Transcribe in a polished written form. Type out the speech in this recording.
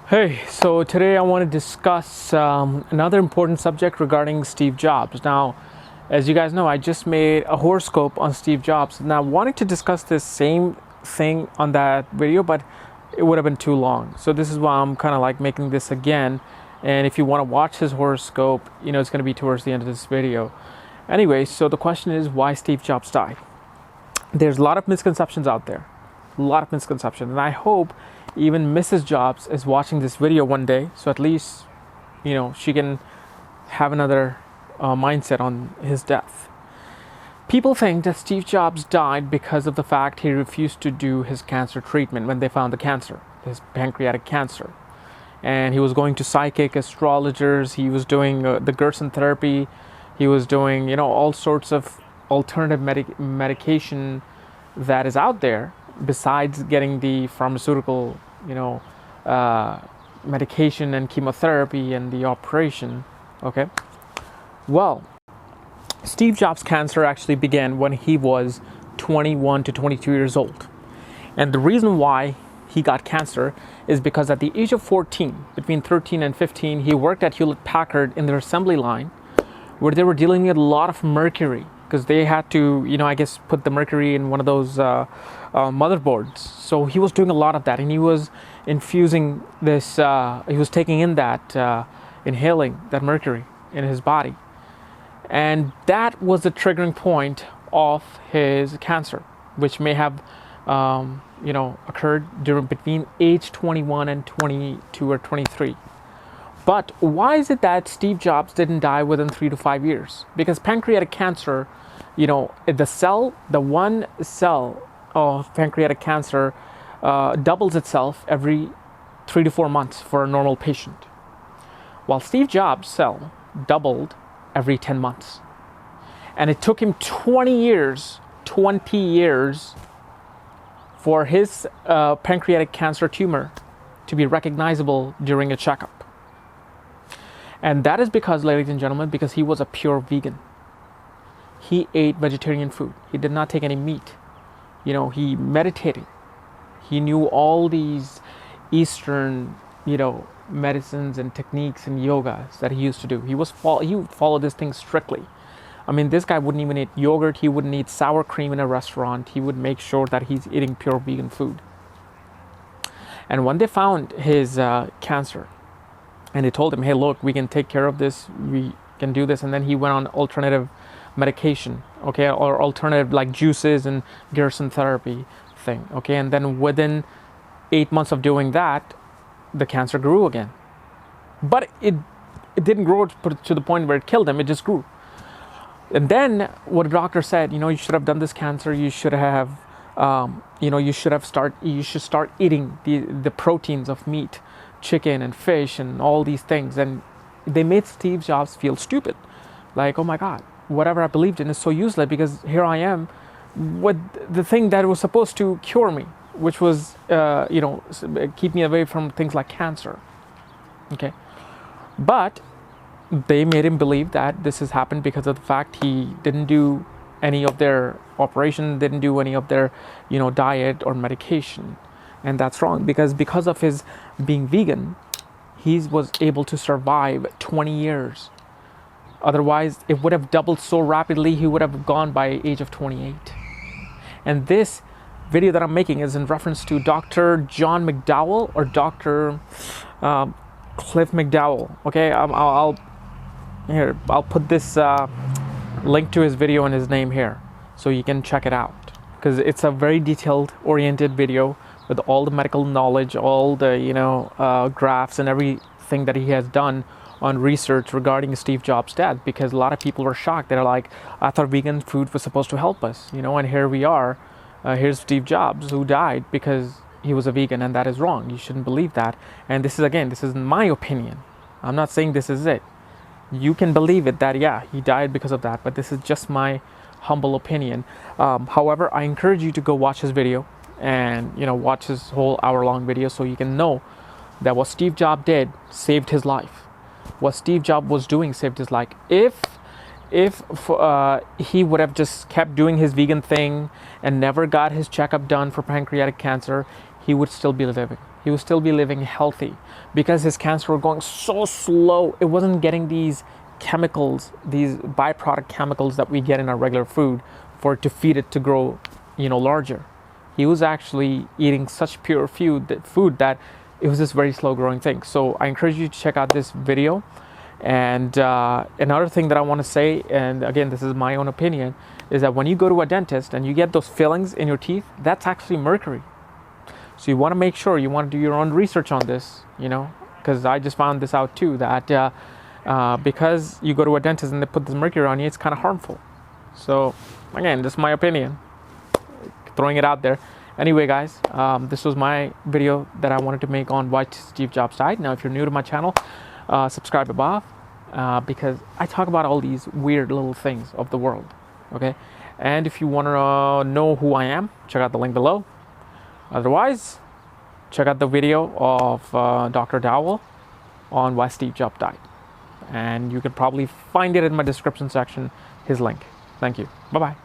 Hey, so today I want to discuss another important subject regarding Steve Jobs. Now, as you guys know, I just made a horoscope on Steve Jobs. Now, wanting to discuss this same thing on that video, but it would have been too long. So this is why I'm kind of like making this again. And if you want to watch his horoscope, it's going to be towards the end of this video. Anyway, so the question is why Steve Jobs died. There's a lot of misconceptions out there. A lot of misconceptions. And I hope even Mrs. Jobs is watching this video one day, so at least she can have another mindset on his death. People think that Steve Jobs died because of the fact he refused to do his cancer treatment when they found the cancer, his pancreatic cancer. And he was going to psychic astrologers, he was doing the Gerson therapy, he was doing all sorts of alternative medication that is out there besides getting the pharmaceutical medication and chemotherapy and the operation. Okay, well, Steve Jobs' cancer actually began when he was 21 to 22 years old, and the reason why he got cancer is because at the age of 14, between 13 and 15, he worked at Hewlett Packard in their assembly line where they were dealing with a lot of mercury, because they had to, I guess, put the mercury in one of those motherboards. So he was doing a lot of that, and he was infusing this, he was taking in that, inhaling that mercury in his body. And that was the triggering point of his cancer, which may have, occurred between age 21 and 22 or 23. But why is it that Steve Jobs didn't die within 3 to 5 years? Because pancreatic cancer, the one cell of pancreatic cancer doubles itself every 3 to 4 months for a normal patient, while Steve Jobs' cell doubled every 10 months. And it took him 20 years for his pancreatic cancer tumor to be recognizable during a checkup. And that is because, ladies and gentlemen, because he was a pure vegan. He ate vegetarian food. He did not take any meat. He meditated. He knew all these Eastern, medicines and techniques and yogas that he used to do. He would follow this thing strictly. I mean, this guy wouldn't even eat yogurt. He wouldn't eat sour cream in a restaurant. He would make sure that he's eating pure vegan food. And when they found his cancer, and they told him, hey, look, we can take care of this. We can do this. And then he went on alternative medication, okay, or alternative like juices and Gerson therapy thing, okay. And then within 8 months of doing that, the cancer grew again. But it didn't grow to the point where it killed him. It just grew. And then what the doctor said, you should have done this cancer. You should have, you should start eating the proteins of meat, chicken and fish and all these things. And they made Steve Jobs feel stupid, like, oh my God, whatever I believed in is so useless, because here I am with the thing that was supposed to cure me, which was keep me away from things like cancer. Okay, but they made him believe that this has happened because of the fact he didn't do any of their operation, didn't do any of their diet or medication. And that's wrong, because of his being vegan, he was able to survive 20 years. Otherwise, it would have doubled so rapidly, he would have gone by age of 28. And this video that I'm making is in reference to Dr. John McDowell or Dr. Cliff McDowell. Okay, I'll put this link to his video and his name here, so you can check it out, because it's a very detailed oriented video with all the medical knowledge, all the graphs and everything that he has done on research regarding Steve Jobs' death. Because a lot of people were shocked. They're like, I thought vegan food was supposed to help us, and here we are. Here's Steve Jobs, who died because he was a vegan, and that is wrong. You shouldn't believe that. And this is my opinion. I'm not saying this is it. You can believe it that, yeah, he died because of that, but this is just my humble opinion. However, I encourage you to go watch his video and watch his whole hour-long video, so you can know that what Steve Jobs did saved his life. What Steve Jobs was doing saved his life. If he would have just kept doing his vegan thing and never got his checkup done for pancreatic cancer, he would still be living. he would still be living healthy because his cancer was going so slow. It wasn't getting these chemicals, these byproduct chemicals that we get in our regular food for it to feed it to grow, larger. He was actually eating such pure food that it was this very slow growing thing. So I encourage you to check out this video. And another thing that I want to say, and again, this is my own opinion, is that when you go to a dentist and you get those fillings in your teeth, that's actually mercury. So you want to make sure, you want to do your own research on this, because I just found this out too, that because you go to a dentist and they put this mercury on you, it's kind of harmful. So again, this is my opinion, throwing it out there. Anyway, guys, this was my video that I wanted to make on why Steve Jobs died. Now, if you're new to my channel, subscribe above, because I talk about all these weird little things of the world, okay? And if you want to know who I am, check out the link below. Otherwise, check out the video of Dr. Dowell on why Steve Jobs died. And you can probably find it in my description section, his link. Thank you. Bye-bye.